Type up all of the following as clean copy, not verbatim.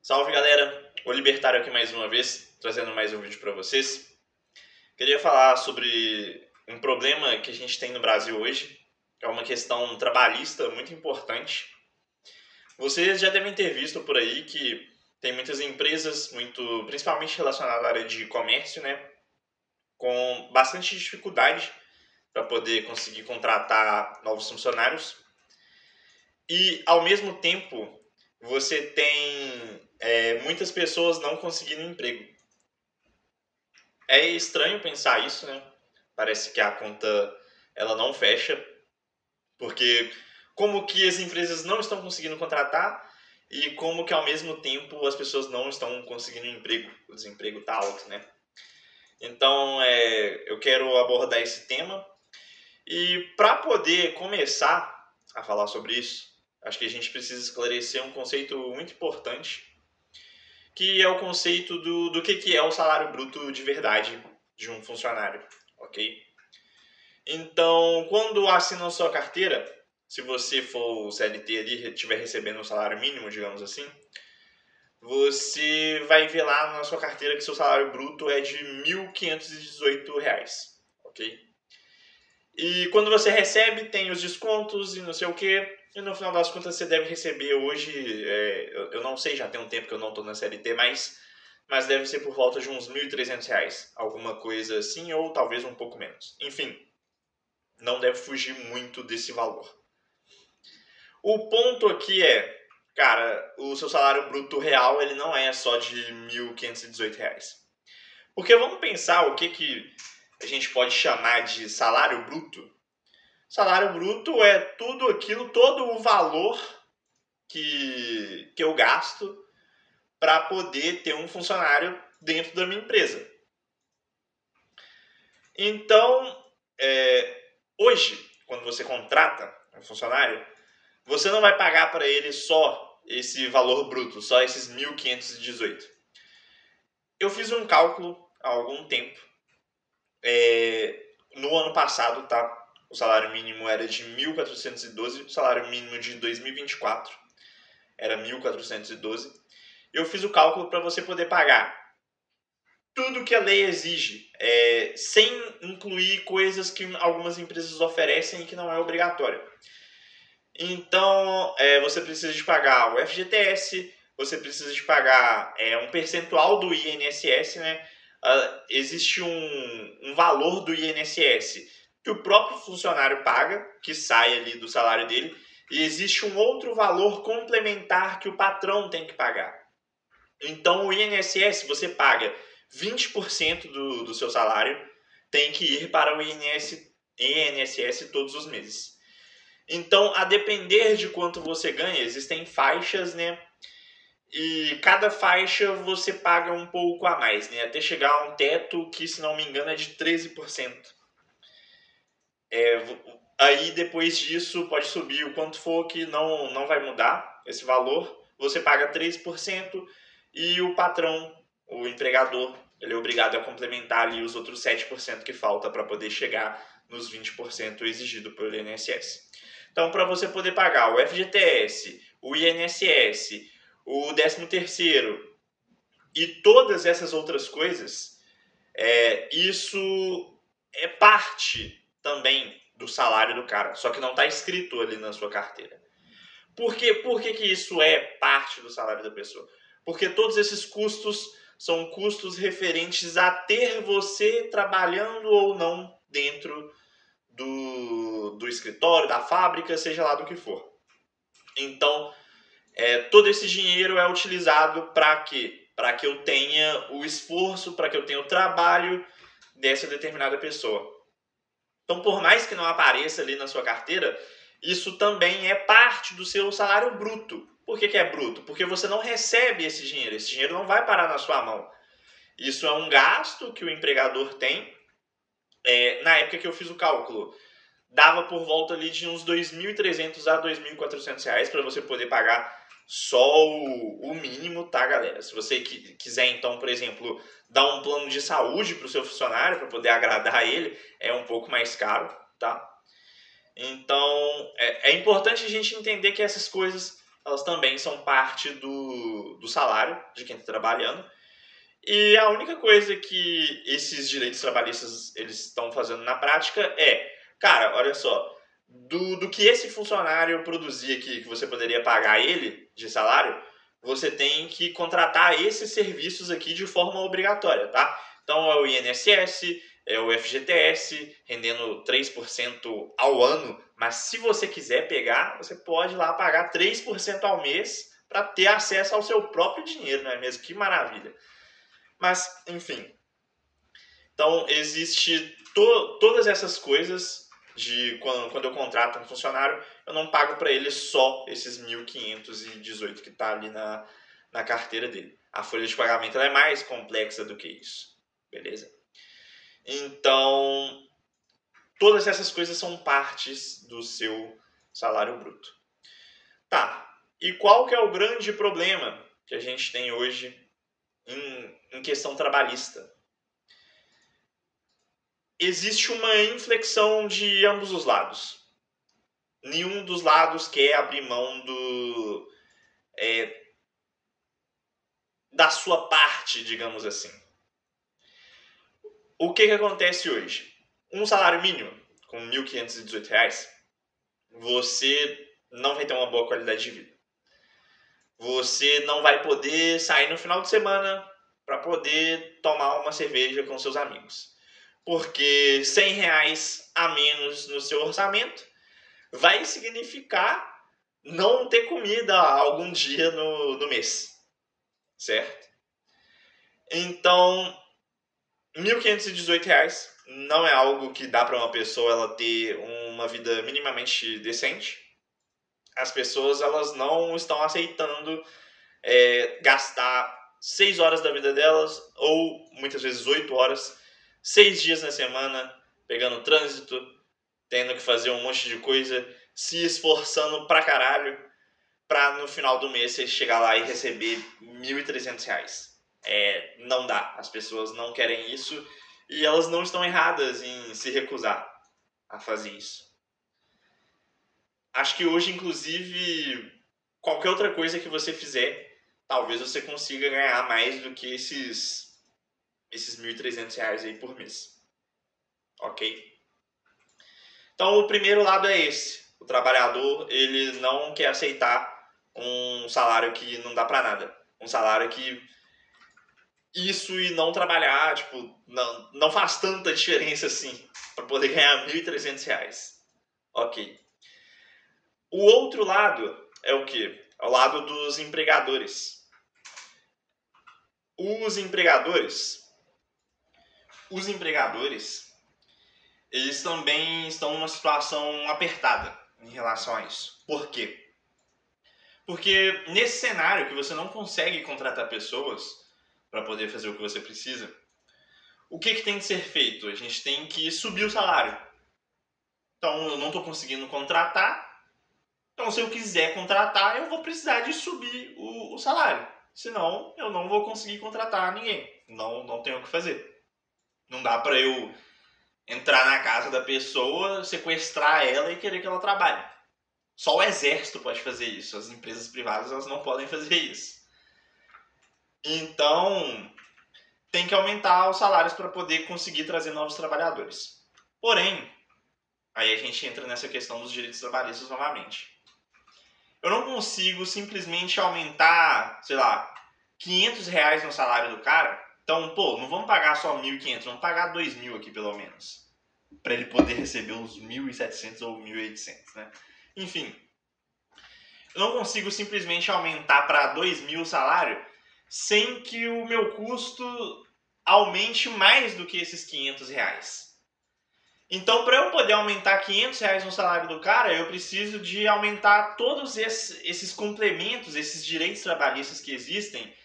Salve galera, o Libertário aqui mais uma vez, trazendo mais um vídeo para vocês. Queria falar sobre um problema que a gente tem no Brasil hoje, que é uma questão trabalhista muito importante. Vocês já devem ter visto por aí que tem muitas empresas, principalmente relacionadas à área de comércio, né, com bastante dificuldade para poder conseguir contratar novos funcionários. E, ao mesmo tempo, você tem muitas pessoas não conseguindo emprego. É estranho pensar isso, né? Parece que a conta ela não fecha, porque como que as empresas não estão conseguindo contratar e como que ao mesmo tempo as pessoas não estão conseguindo emprego, o desemprego está alto, né? Então eu quero abordar esse tema e para poder começar a falar sobre isso, acho que a gente precisa esclarecer um conceito muito importante, que é o conceito do que é o salário bruto de verdade de um funcionário, ok? Então, quando assinam sua carteira, se você for o CLT ali e estiver recebendo um salário mínimo, digamos assim, você vai ver lá na sua carteira que seu salário bruto é de R$ 1.518, ok? E quando você recebe, tem os descontos e não sei o que, e no final das contas você deve receber hoje, eu não sei, já tem um tempo que eu não estou na CLT, mas deve ser por volta de uns R$ 1.300, alguma coisa assim, ou talvez um pouco menos. Enfim, não deve fugir muito desse valor. O ponto aqui é, cara, o seu salário bruto real ele não é só de R$ 1.518. Porque vamos pensar o que a gente pode chamar de salário bruto. Salário bruto é tudo aquilo, todo o valor que eu gasto para poder ter um funcionário dentro da minha empresa. Então, hoje, quando você contrata um funcionário, você não vai pagar para ele só esse valor bruto, só esses 1.518. Eu fiz um cálculo há algum tempo. No ano passado, tá? O salário mínimo era de 1.412, o salário mínimo de 2024 era 1.412. Eu fiz o cálculo para você poder pagar tudo que a lei exige, sem incluir coisas que algumas empresas oferecem e que não é obrigatório. Então, você precisa de pagar o FGTS, você precisa de pagar um percentual do INSS, né? Existe um valor do INSS que o próprio funcionário paga, que sai ali do salário dele, e existe um outro valor complementar que o patrão tem que pagar. Então, o INSS, você paga 20% do seu salário, tem que ir para o INSS todos os meses. Então, a depender de quanto você ganha, existem faixas, né? E cada faixa você paga um pouco a mais, né? Até chegar a um teto que, se não me engano, é de 13%. Aí, depois disso, pode subir o quanto for, que não vai mudar esse valor. Você paga 3% e o patrão, o empregador, ele é obrigado a complementar ali os outros 7% que falta para poder chegar nos 20% exigido pelo INSS. Então, para você poder pagar o FGTS, o INSS, o 13º e todas essas outras coisas, isso é parte também do salário do cara, só que não está escrito ali na sua carteira. Por que isso é parte do salário da pessoa? Porque todos esses custos são custos referentes a ter você trabalhando ou não dentro do escritório, da fábrica, seja lá do que for. Então, todo esse dinheiro é utilizado para quê? Para que eu tenha o esforço, para que eu tenha o trabalho dessa determinada pessoa. Então, por mais que não apareça ali na sua carteira, isso também é parte do seu salário bruto. Por que é bruto? Porque você não recebe esse dinheiro não vai parar na sua mão. Isso é um gasto que o empregador tem. Na época que eu fiz o cálculo, dava por volta ali de uns R$ 2.300 a R$ 2.400 para você poder pagar só o mínimo, tá, galera? Se você quiser, então, por exemplo, dar um plano de saúde para o seu funcionário, para poder agradar ele, é um pouco mais caro, tá? Então, é importante a gente entender que essas coisas, elas também são parte do salário de quem está trabalhando. E a única coisa que esses direitos trabalhistas eles estão fazendo na prática é, cara, olha só, do que esse funcionário produzir aqui, que você poderia pagar ele de salário, você tem que contratar esses serviços aqui de forma obrigatória, tá? Então é o INSS, é o FGTS, rendendo 3% ao ano, mas se você quiser pegar, você pode ir lá pagar 3% ao mês para ter acesso ao seu próprio dinheiro, não é mesmo? Que maravilha! Mas, enfim. Então, existe todas essas coisas de quando eu contrato um funcionário, eu não pago para ele só esses 1.518 que está ali na carteira dele. A folha de pagamento ela é mais complexa do que isso. Beleza? Então, todas essas coisas são partes do seu salário bruto. Tá. E qual que é o grande problema que a gente tem hoje em questão trabalhista? Existe uma inflexão de ambos os lados. Nenhum dos lados quer abrir mão da sua parte, digamos assim. O que acontece hoje? Um salário mínimo, com R$ 1.518, você não vai ter uma boa qualidade de vida. Você não vai poder sair no final de semana para poder tomar uma cerveja com seus amigos. Porque R$ 100 a menos no seu orçamento vai significar não ter comida algum dia no mês, certo? Então, R$ 1.518 não é algo que dá para uma pessoa ela ter uma vida minimamente decente. As pessoas elas não estão aceitando gastar 6 horas da vida delas, ou muitas vezes 8 horas, 6 dias na semana, pegando trânsito, tendo que fazer um monte de coisa, se esforçando pra caralho, pra no final do mês você chegar lá e receber R$ 1.300. Não dá, as pessoas não querem isso e elas não estão erradas em se recusar a fazer isso. Acho que hoje, inclusive, qualquer outra coisa que você fizer, talvez você consiga ganhar mais do que esses R$ 1.300 aí por mês. Ok? Então, o primeiro lado é esse. O trabalhador, ele não quer aceitar um salário que não dá pra nada. Um salário que isso e não trabalhar, tipo, não faz tanta diferença assim para poder ganhar R$ 1.300. Ok. O outro lado é o quê? É o lado dos empregadores. Os empregadores, eles também estão numa situação apertada em relação a isso. Por quê? Porque nesse cenário que você não consegue contratar pessoas para poder fazer o que você precisa, o que tem que ser feito? A gente tem que subir o salário. Então, eu não estou conseguindo contratar. Então, se eu quiser contratar, eu vou precisar de subir o salário. Senão, eu não vou conseguir contratar ninguém. Não tenho o que fazer. Não dá para eu entrar na casa da pessoa, sequestrar ela e querer que ela trabalhe. Só o exército pode fazer isso. As empresas privadas elas não podem fazer isso. Então, tem que aumentar os salários para poder conseguir trazer novos trabalhadores. Porém, aí a gente entra nessa questão dos direitos trabalhistas novamente. Eu não consigo simplesmente aumentar, sei lá, R$ 500 no salário do cara. Então, pô, não vamos pagar só 1.500, vamos pagar 2.000 aqui pelo menos. Para ele poder receber uns 1.700 ou 1.800, né? Enfim, eu não consigo simplesmente aumentar para 2.000 o salário sem que o meu custo aumente mais do que esses R$ 500. Então, para eu poder aumentar R$ 500 no salário do cara, eu preciso de aumentar todos esses complementos, esses direitos trabalhistas que existem.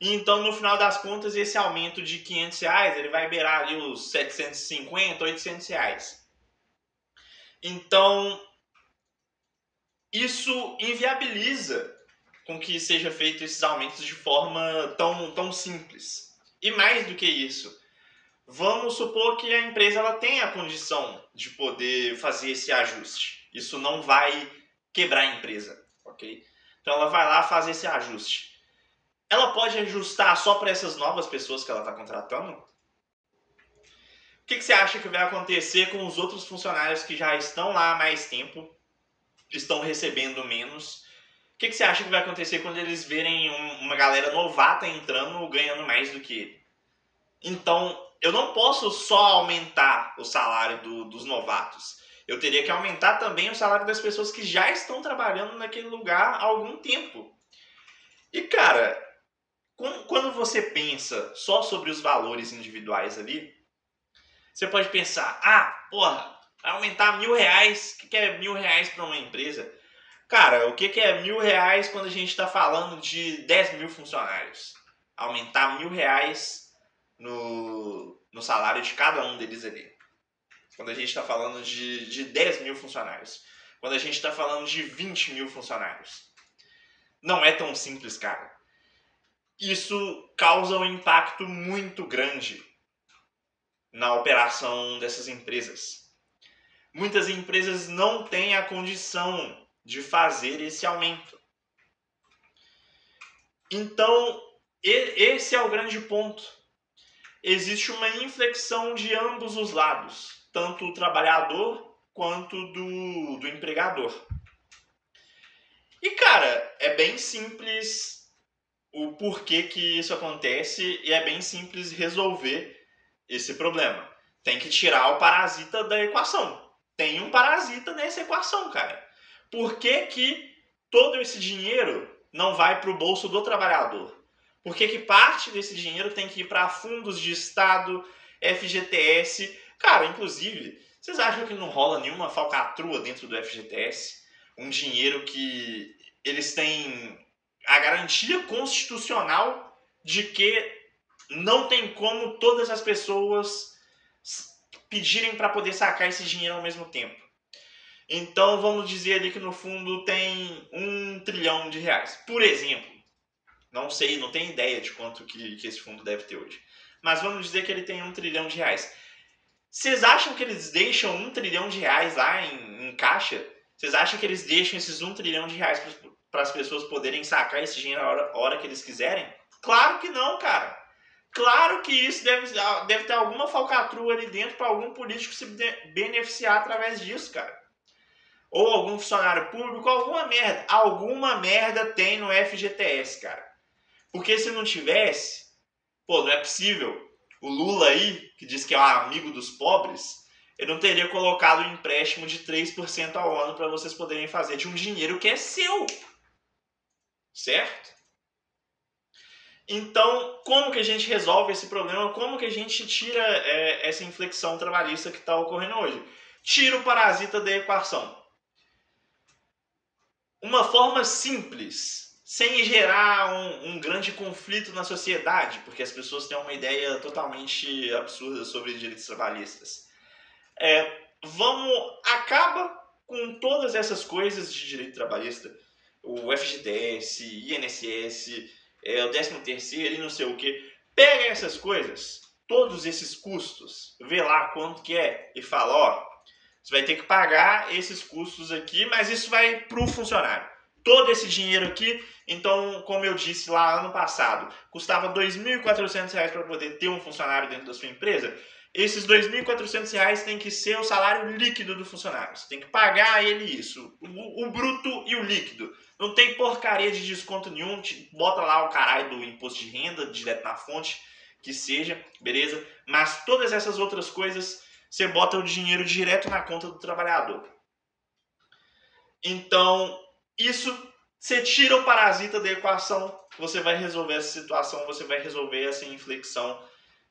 E então, no final das contas, esse aumento de R$ 500 ele vai beirar ali os R$ 750, R$ 800. Então, isso inviabiliza com que seja feito esses aumentos de forma tão simples. E mais do que isso, vamos supor que a empresa ela tenha a condição de poder fazer esse ajuste. Isso não vai quebrar a empresa, ok? Então ela vai lá fazer esse ajuste. Ela pode ajustar só para essas novas pessoas que ela está contratando? O que você acha que vai acontecer com os outros funcionários que já estão lá há mais tempo, estão recebendo menos? O que você acha que vai acontecer quando eles verem uma galera novata entrando ganhando mais do que ele? Então, eu não posso só aumentar o salário dos novatos. Eu teria que aumentar também o salário das pessoas que já estão trabalhando naquele lugar há algum tempo. E, cara, quando você pensa só sobre os valores individuais ali, você pode pensar, porra, vai aumentar R$ 1.000, o que é R$ 1.000 para uma empresa? Cara, o que é R$ 1.000 quando a gente está falando de 10 mil funcionários? Aumentar R$ 1.000 no salário de cada um deles ali. Quando a gente está falando de 10 mil funcionários. Quando a gente está falando de 20 mil funcionários. Não é tão simples, cara. Isso causa um impacto muito grande na operação dessas empresas. Muitas empresas não têm a condição de fazer esse aumento. Então, esse é o grande ponto. Existe uma inflexão de ambos os lados, tanto o trabalhador quanto do empregador. E, cara, é bem simples o porquê que isso acontece e é bem simples resolver esse problema. Tem que tirar o parasita da equação. Tem um parasita nessa equação, cara. Por que todo esse dinheiro não vai para o bolso do trabalhador? Por que parte desse dinheiro tem que ir para fundos de Estado, FGTS? Cara, inclusive, vocês acham que não rola nenhuma falcatrua dentro do FGTS? Um dinheiro que eles têm a garantia constitucional de que não tem como todas as pessoas pedirem para poder sacar esse dinheiro ao mesmo tempo. Então vamos dizer ali que no fundo tem R$ 1 trilhão. Por exemplo, não sei, não tenho ideia de quanto que esse fundo deve ter hoje. Mas vamos dizer que ele tem R$ 1 trilhão. Vocês acham que eles deixam R$ 1 trilhão lá em caixa? Vocês acham que eles deixam esses R$ 1 trilhão para as pessoas poderem sacar esse dinheiro a hora que eles quiserem? Claro que não, cara. Claro que isso deve ter alguma falcatrua ali dentro para algum político se beneficiar através disso, cara. Ou algum funcionário público, alguma merda. Alguma merda tem no FGTS, cara. Porque se não tivesse, não é possível. O Lula aí, que diz que é um amigo dos pobres, ele não teria colocado um empréstimo de 3% ao ano para vocês poderem fazer de um dinheiro que é seu. Certo? Então, como que a gente resolve esse problema? Como que a gente tira essa inflexão trabalhista que está ocorrendo hoje? Tira o parasita da equação. Uma forma simples, sem gerar um grande conflito na sociedade, porque as pessoas têm uma ideia totalmente absurda sobre direitos trabalhistas. Acaba com todas essas coisas de direito trabalhista, o FGTS, INSS, o 13º e não sei o que. Pega essas coisas, todos esses custos, vê lá quanto que é e fala, você vai ter que pagar esses custos aqui, mas isso vai para o funcionário. Todo esse dinheiro aqui, então, como eu disse lá ano passado, custava R$ 2.400 para poder ter um funcionário dentro da sua empresa. Esses R$ 2.400 tem que ser o salário líquido do funcionário. Você tem que pagar ele isso, o bruto e o líquido. Não tem porcaria de desconto nenhum, bota lá o caralho do imposto de renda direto na fonte, que seja, beleza? Mas todas essas outras coisas, você bota o dinheiro direto na conta do trabalhador. Então, você tira o parasita da equação, você vai resolver essa situação, você vai resolver essa inflexão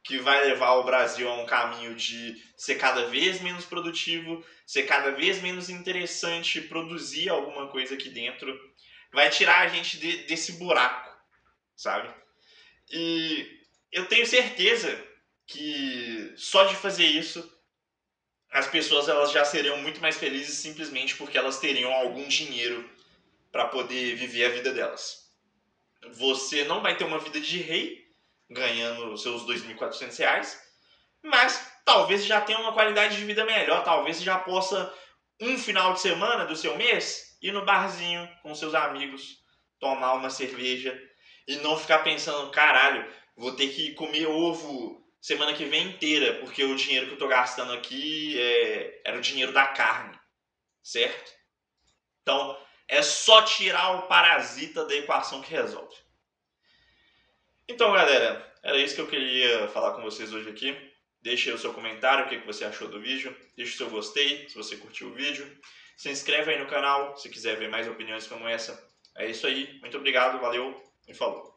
que vai levar o Brasil a um caminho de ser cada vez menos produtivo, ser cada vez menos interessante produzir alguma coisa aqui dentro. Vai tirar a gente desse buraco, sabe? E eu tenho certeza que só de fazer isso, as pessoas elas já seriam muito mais felizes simplesmente porque elas teriam algum dinheiro para poder viver a vida delas. Você não vai ter uma vida de rei ganhando seus R$ 2.400, mas talvez já tenha uma qualidade de vida melhor, talvez já possa um final de semana do seu mês ir no barzinho com seus amigos, tomar uma cerveja e não ficar pensando, caralho, vou ter que comer ovo semana que vem inteira, porque o dinheiro que eu tô gastando aqui era o dinheiro da carne, certo? Então, é só tirar o parasita da equação que resolve. Então, galera, era isso que eu queria falar com vocês hoje aqui. Deixe aí o seu comentário, o que você achou do vídeo. Deixe o seu gostei, se você curtiu o vídeo. Se inscreve aí no canal, se quiser ver mais opiniões como essa. É isso aí, muito obrigado, valeu e falou.